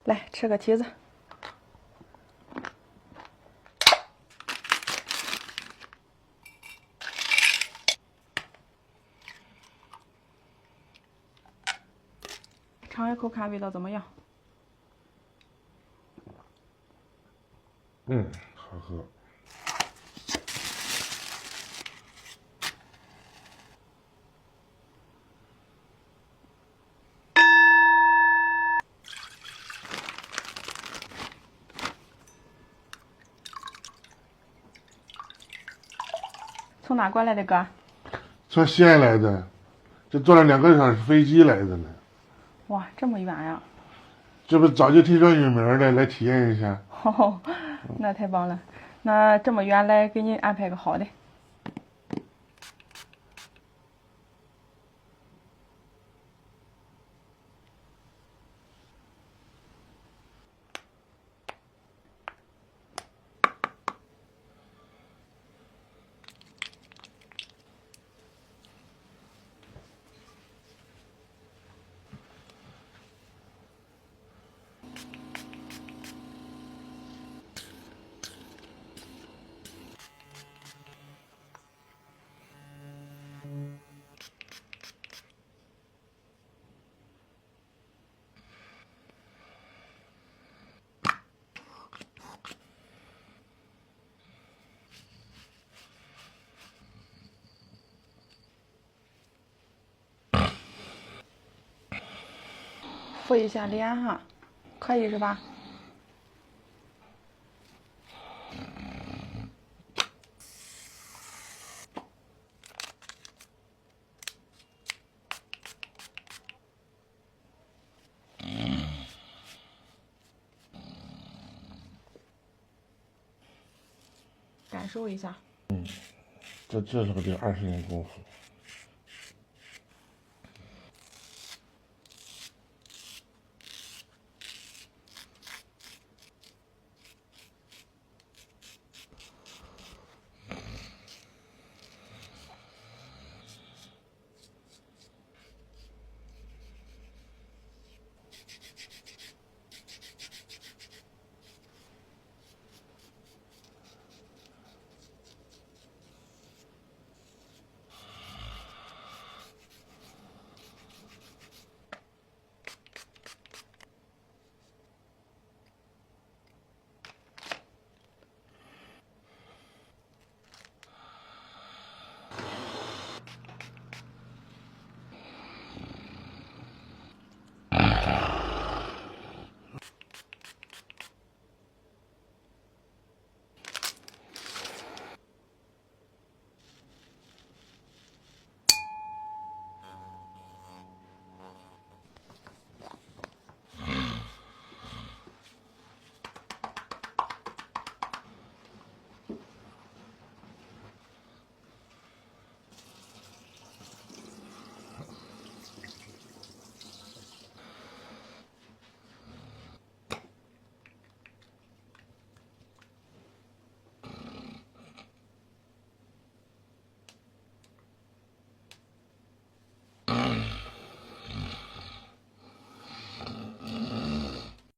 来吃个提子。尝一口看味道怎么样？好喝。从哪过来的哥？从西安来的，这坐了2个小时飞机来的呢。哇，这么远呀！这不早就听说有名了，来体验一下。哦，那太棒了。那这么远来，给你安排个好的。敷一下脸哈，可以是吧？感受一下。这是个得20年功夫。